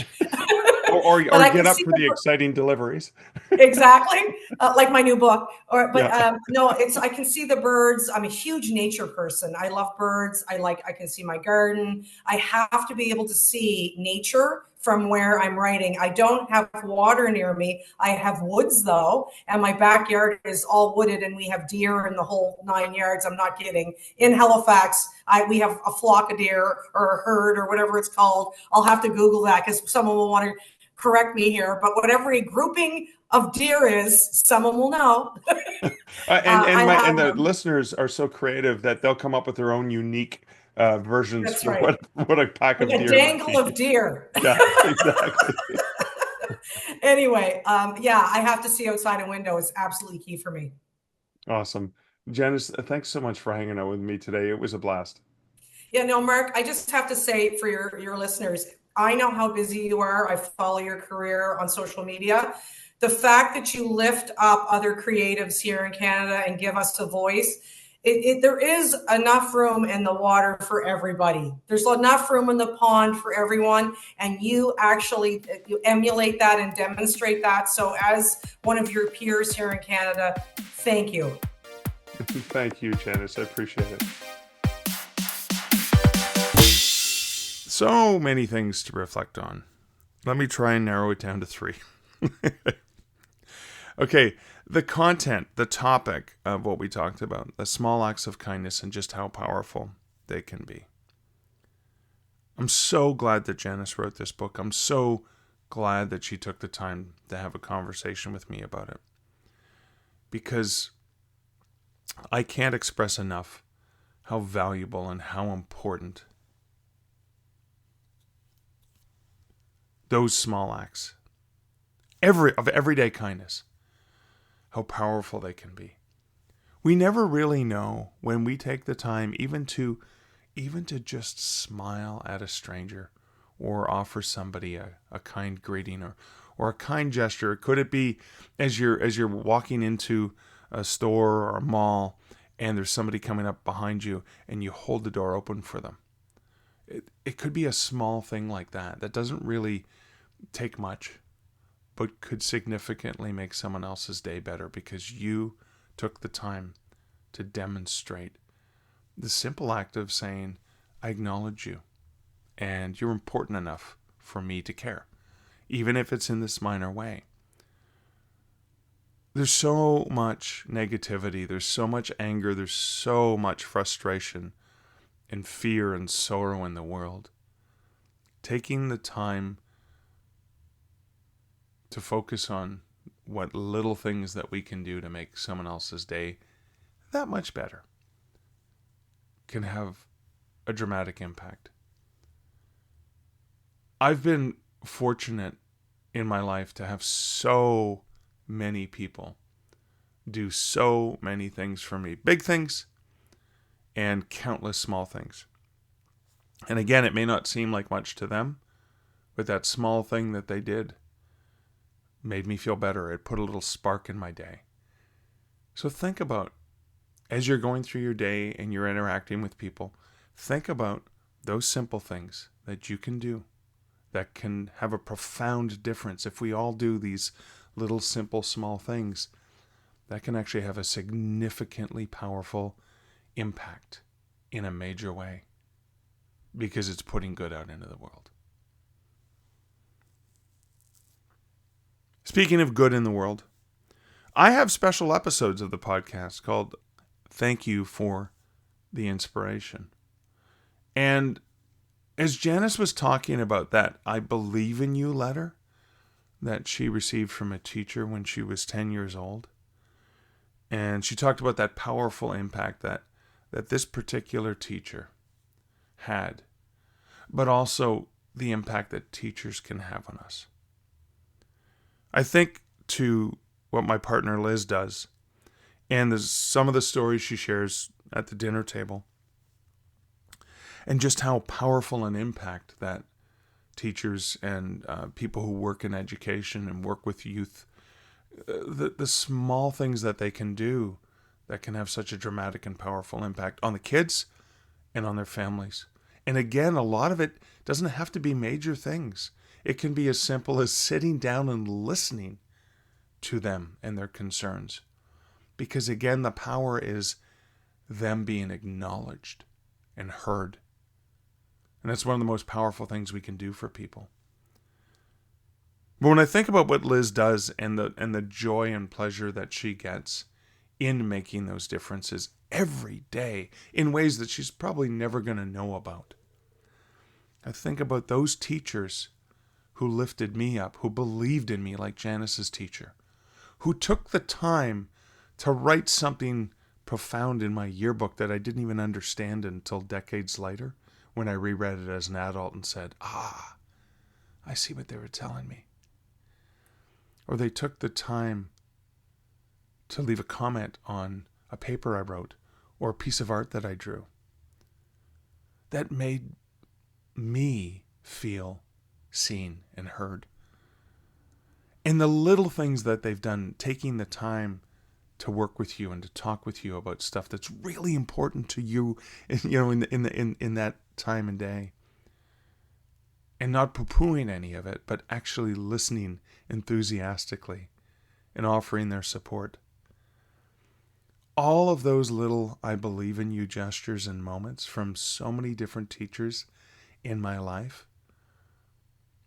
or get up for the exciting deliveries. Exactly. Like my new book. No, I can see the birds. I'm a huge nature person. I love birds. I can see my garden. I have to be able to see nature from where I'm writing. I don't have water near me. I have woods though, and my backyard is all wooded, and we have deer in the whole 9 yards. I'm not kidding. In Halifax, we have a flock of deer or a herd or whatever it's called. I'll have to Google that because someone will want to correct me here. But whatever a grouping of deer is, someone will know. I And have the them. listeners are so creative that they'll come up with their own unique versions That's for right. what a pack Like of a deer might dangle be. of deer. Yeah, exactly. Anyway, yeah, I have to see outside a window. It's absolutely key for me. Awesome. Janice, thanks so much for hanging out with me today. It was a blast. Yeah, no, Mark, I just have to say for your listeners, I know how busy you are. I follow your career on social media. The fact that you lift up other creatives here in Canada and give us a voice, there is enough room in the water for everybody. There's enough room in the pond for everyone, and you actually you emulate that and demonstrate that. So, as one of your peers here in Canada, thank you. Thank you, Janice. I appreciate it. So many things to reflect on. Let me try and narrow it down to 3. Okay, the content, the topic of what we talked about, the small acts of kindness and just how powerful they can be. I'm so glad that Janice wrote this book. I'm so glad that she took the time to have a conversation with me about it. Because I can't express enough how valuable and how important those small acts of everyday kindness, how powerful they can be. We never really know when we take the time even to just smile at a stranger or offer somebody a kind greeting or a kind gesture. Could it be as you're walking into a store or a mall and there's somebody coming up behind you and you hold the door open for them? It could be a small thing like that doesn't really take much, but could significantly make someone else's day better because you took the time to demonstrate the simple act of saying, I acknowledge you and you're important enough for me to care, even if it's in this minor way. There's so much negativity, there's so much anger, there's so much frustration and fear and sorrow in the world. Taking the time to focus on what little things that we can do to make someone else's day that much better can have a dramatic impact. I've been fortunate in my life to have so many people do so many things for me, big things and countless small things. And again, it may not seem like much to them, but that small thing that they did made me feel better. It put a little spark in my day. So think about, as you're going through your day and you're interacting with people, think about those simple things that you can do that can have a profound difference. If we all do these little simple small things, that can actually have a significantly powerful impact in a major way because it's putting good out into the world. Speaking of good in the world, I have special episodes of the podcast called Thank You for the Inspiration. And as Janice was talking about that I believe in you letter that she received from a teacher when she was 10 years old, and she talked about that powerful impact that this particular teacher had, but also the impact that teachers can have on us. I think to what my partner Liz does, and some of the stories she shares at the dinner table, and just how powerful an impact that teachers and people who work in education and work with youth, the small things that they can do that can have such a dramatic and powerful impact on the kids and on their families. And again, a lot of it doesn't have to be major things. It can be as simple as sitting down and listening to them and their concerns. Because again, the power is them being acknowledged and heard. And that's one of the most powerful things we can do for people. But when I think about what Liz does and the joy and pleasure that she gets in making those differences every day in ways that she's probably never going to know about, I think about those teachers who lifted me up, who believed in me like Janice's teacher, who took the time to write something profound in my yearbook that I didn't even understand until decades later when I reread it as an adult and said, I see what they were telling me. Or they took the time to leave a comment on a paper I wrote or a piece of art that I drew. That made me feel seen and heard. And the little things that they've done, taking the time to work with you and to talk with you about stuff that's really important to you, in that time and day, and not poo-pooing any of it, but actually listening enthusiastically and offering their support. All of those little I believe in you gestures and moments from so many different teachers in my life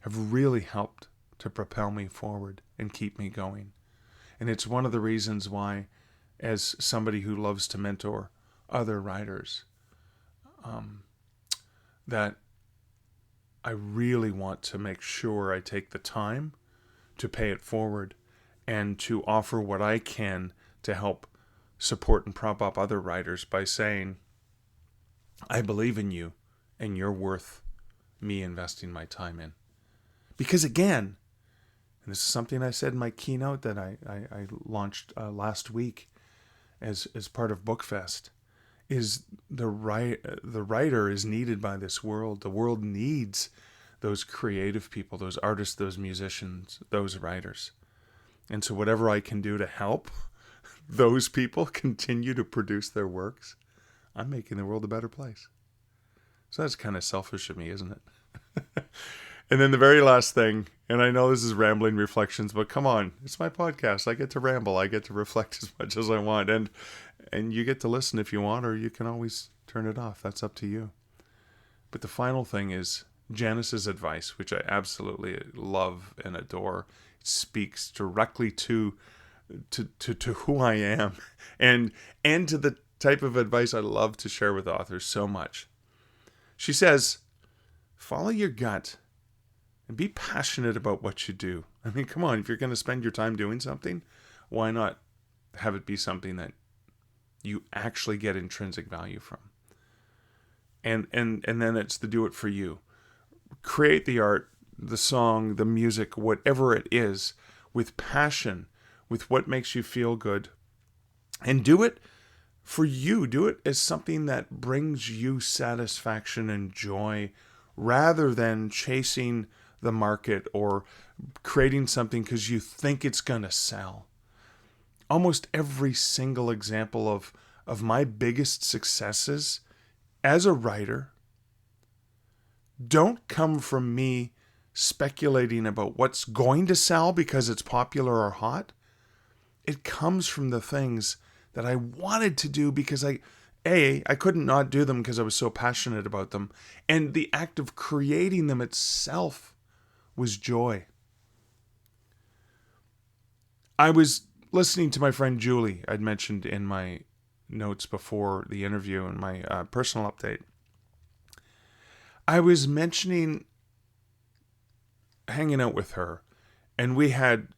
have really helped to propel me forward and keep me going. And it's one of the reasons why, as somebody who loves to mentor other writers, that I really want to make sure I take the time to pay it forward and to offer what I can to help support and prop up other writers by saying, I believe in you and you're worth me investing my time in. Because again, and this is something I said in my keynote that I launched last week as part of BookFest, is the writer is needed by this world. The world needs those creative people, those artists, those musicians, those writers. And so whatever I can do to help those people continue to produce their works, I'm making the world a better place. So that's kind of selfish of me, isn't it? And then the very last thing, and I know this is rambling reflections, but come on, it's my podcast. I get to ramble. I get to reflect as much as I want. And you get to listen if you want, or you can always turn it off. That's up to you. But the final thing is Janice's advice, which I absolutely love and adore. It speaks directly to who I am and to the type of advice I love to share with authors so much. She says, follow your gut and be passionate about what you do. I mean, come on, if you're going to spend your time doing something, why not have it be something that you actually get intrinsic value from? And then it's to do it for you. Create the art, the song, the music, whatever it is, with passion, with what makes you feel good. And do it for you. Do it as something that brings you satisfaction and joy, rather than chasing the market or creating something because you think it's going to sell. Almost every single example of my biggest successes as a writer don't come from me speculating about what's going to sell because it's popular or hot. It comes from the things that I wanted to do because I couldn't not do them because I was so passionate about them. And the act of creating them itself was joy. I was listening to my friend Julie, I'd mentioned in my notes before the interview and my personal update. I was mentioning hanging out with her, and we had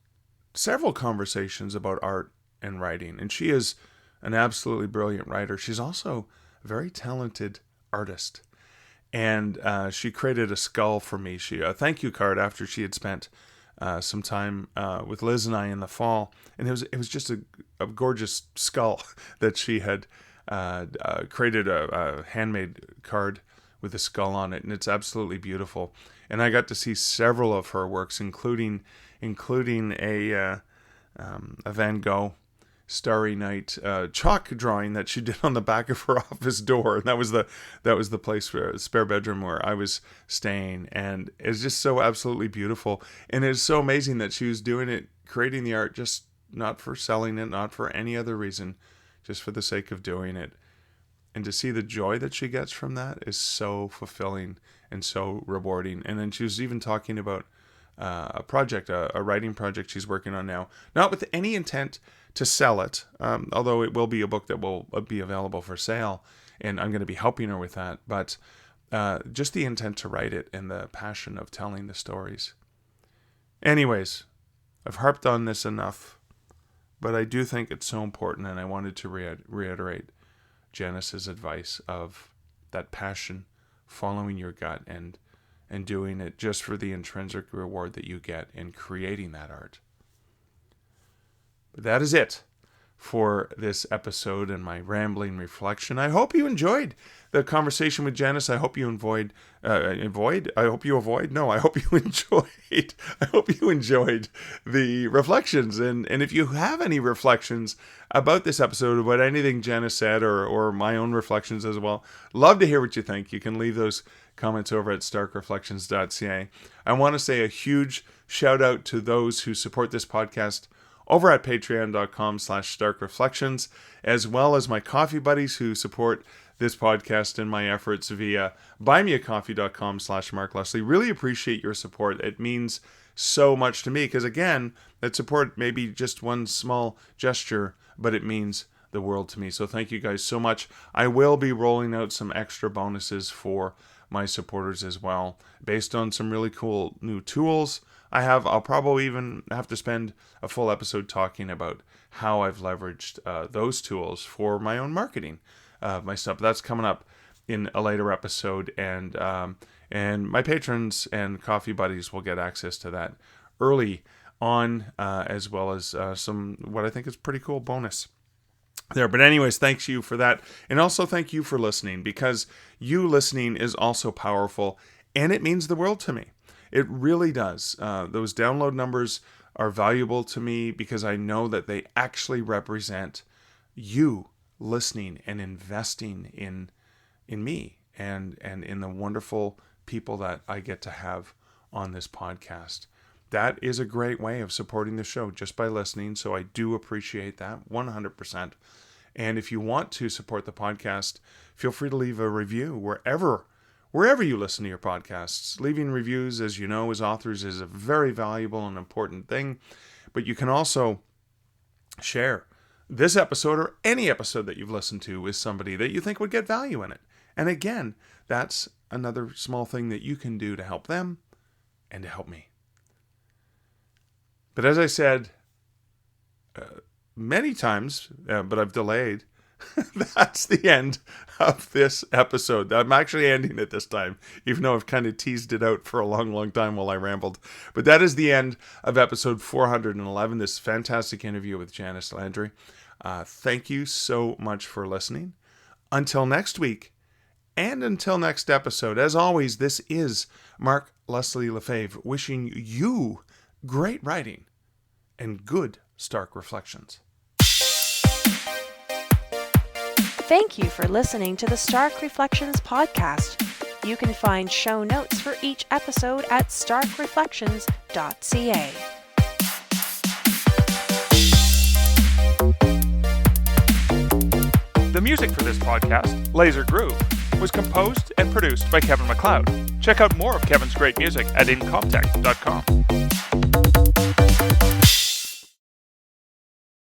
several conversations about art and writing. And she is an absolutely brilliant writer. She's also a very talented artist. And she created a skull for me. A thank you card after she had spent some time with Liz and I in the fall. And it was just a gorgeous skull that she had created a handmade card with a skull on it. And it's absolutely beautiful. And I got to see several of her works, including a Van Gogh Starry Night chalk drawing that she did on the back of her office door. And that was the place, spare bedroom where I was staying. And it's just so absolutely beautiful. And it's so amazing that she was doing it, creating the art, just not for selling it, not for any other reason, just for the sake of doing it. And to see the joy that she gets from that is so fulfilling and so rewarding. And then she was even talking about a project, a writing project she's working on now. Not with any intent to sell it, although it will be a book that will be available for sale, and I'm going to be helping her with that. But just the intent to write it and the passion of telling the stories. Anyways, I've harped on this enough, but I do think it's so important, and I wanted to reiterate Janice's advice of that passion, following your gut, and doing it just for the intrinsic reward that you get in creating that art. But that is it for this episode and my rambling reflection. I hope you enjoyed the conversation with Janice. I hope you enjoyed. I hope you enjoyed the reflections. And if you have any reflections about this episode, about anything Janice said, or my own reflections as well, love to hear what you think. You can leave those comments over at starkreflections.ca. I want to say a huge shout out to those who support this podcast over at patreon.com/starkreflections, as well as my coffee buddies who support this podcast and my efforts via buymeacoffee.com/Mark Leslie. Really appreciate your support. It means so much to me because, again, that support may be just one small gesture, but it means the world to me. So thank you guys so much. I will be rolling out some extra bonuses for my supporters as well, based on some really cool new tools I'll probably even have to spend a full episode talking about how I've leveraged those tools for my own marketing, my stuff. That's coming up in a later episode, and my patrons and coffee buddies will get access to that early on, as well as some what I think is pretty cool bonus there. But anyways, thanks you for that, and also thank you for listening, because you listening is also powerful, and it means the world to me. It really does. Those download numbers are valuable to me because I know that they actually represent you listening and investing in me and in the wonderful people that I get to have on this podcast. That is a great way of supporting the show, just by listening. So I do appreciate that 100%. And if you want to support the podcast, feel free to leave a review wherever you listen to your podcasts. Leaving reviews, as you know, as authors, is a very valuable and important thing. But you can also share this episode or any episode that you've listened to with somebody that you think would get value in it. And again, that's another small thing that you can do to help them and to help me. But as I said many times, but I've delayed, that's the end of this episode. I'm actually ending it this time, even though I've kind of teased it out for a long, long time while I rambled. But that is the end of episode 411, this fantastic interview with Janice Landry. Thank you so much for listening. Until next week, and until next episode, as always, this is Mark Leslie Lefebvre wishing you great writing and good Stark reflections. Thank you for listening to the Stark Reflections podcast. You can find show notes for each episode at starkreflections.ca. The music for this podcast, Laser Groove, was composed and produced by Kevin MacLeod. Check out more of Kevin's great music at incomptech.com.